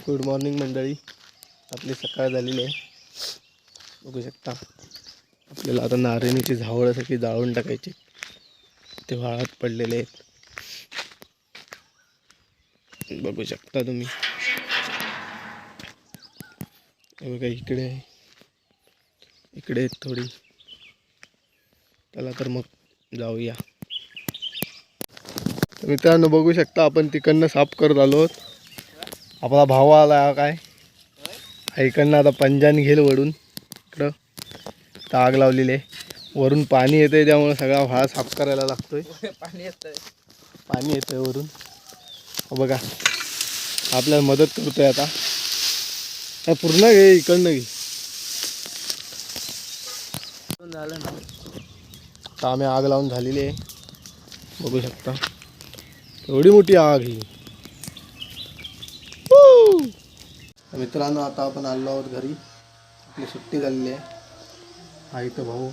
Good morning मंडळी. आपली सकाळ झालेली आहे. बघू शकता आपल्याला आता नारळीची झावळासाठी जाळून टाकायची. ते वाळत पडलेले आहेत. बघू शकता तुम्ही. हे बघा इकडे आहे, इकडे आहेत थोडी. चला तर मग जाऊया. मित्रांनो बघू शकता आपण तिकडनं साफ करत आलो. आपला भाव आला काय इकडनं आता पंजाने घेल वडून. इकडं आग लावलेली आहे. वरून पाणी येतंय त्यामुळे सगळा व्हाळा साफ करायला लागतोय. पाणी येतंय वरून. बघा आपल्याला मदत करतोय आता. पूर्ण घे इकडनं घे. झालं ना आता आम्ही आग लावून झालेली आहे. बघू शकता एवढी मोठी आग ही. मित्रांनो आता आपण आलो आहोत घरी. आपली सुट्टी झालेली आहे. हा इथं भाऊ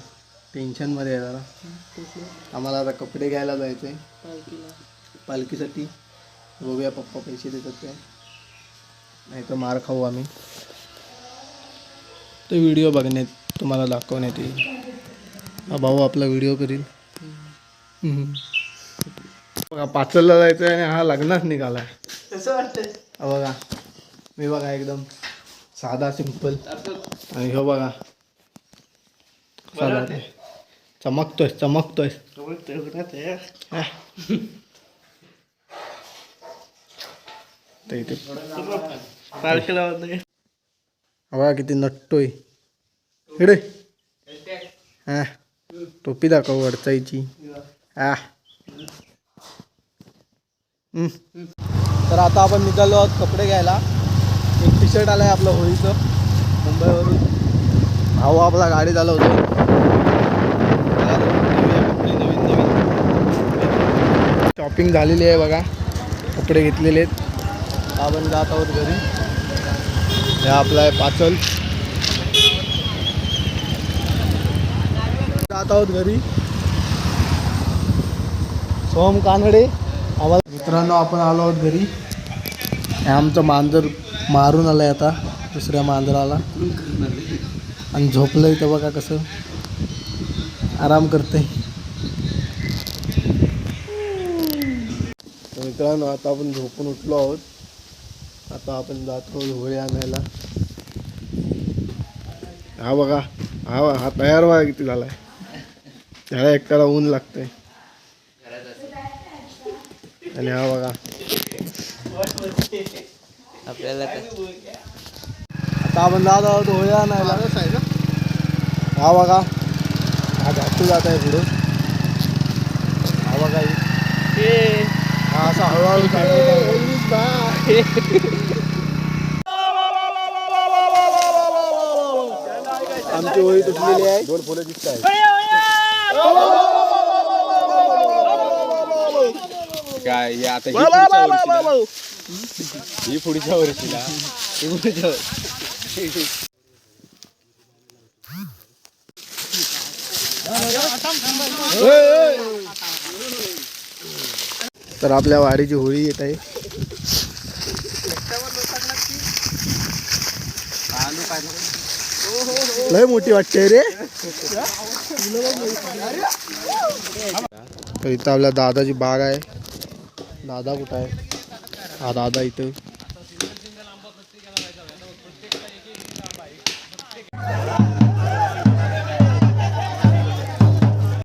टेन्शनमध्ये आहे जरा. आम्हाला आता कपडे घ्यायला जायचं आहे पालखीसाठी. बघूया पप्पा पैसे देतात काय, नाही तर मार खाऊ आम्ही. तो व्हिडिओ बघण्यात तुम्हाला दाखवण्यात येईल. हा भाऊ आपला व्हिडिओ करील. बघा पाचलला जायचं आहे आणि हा लग्नाच निघाला आहे. कसं वाटतंय बघा. मी बघा एकदम साधा सिंपल आणि हो बघा साधा चमकतोय चमकतोय. बघा किती नटतोय इकडे. हा टोपी दाखव वडचाईची. हा तर आता आपण निघालो आहोत कपडे घ्यायला. एक टी शर्ट आलाय आपलं होळीचं मुंबईवरून. भाऊ आपला गाडी चालवतो. नवीन शॉपिंग झालेली आहे बघा. कपडे घेतलेले आहेत. आपण जात आहोत घरी. हे आपला आहे पाचल. जात आहोत घरी. सोम कानडे आम्हाला. मित्रांनो आपण आलो आहोत घरी. हे आमचं मांजर मारून आलंय आता दुसऱ्या मांजराला आणि झोपलं इथं बघा कसं आराम करते. मित्रांनो आता आपण झोपून उठलो आहोत. आता आपण जातो होळी आणायला. हा बघा हा तयार व्हा किती झालाय. त्याला एकट्याला ऊन लागतंय. आणि हा बघा आपल्याला आता आपण जात आहोत होळी आणायला. हा बघा हा घाटू जात आहे पुढं. हा बघा हा असा हळूहळू आमची होळी तुटलेली आहे. दोन फुलं दिसत आहेत. काय आता ही पुढच्या वर्षीला तर आपल्या वाडीची होळी येत आहे. लय मोठी वाटते रे. तर इथं आपल्या दादाची बाग आहे. दादा कुठं आहे? हा दादा इथं.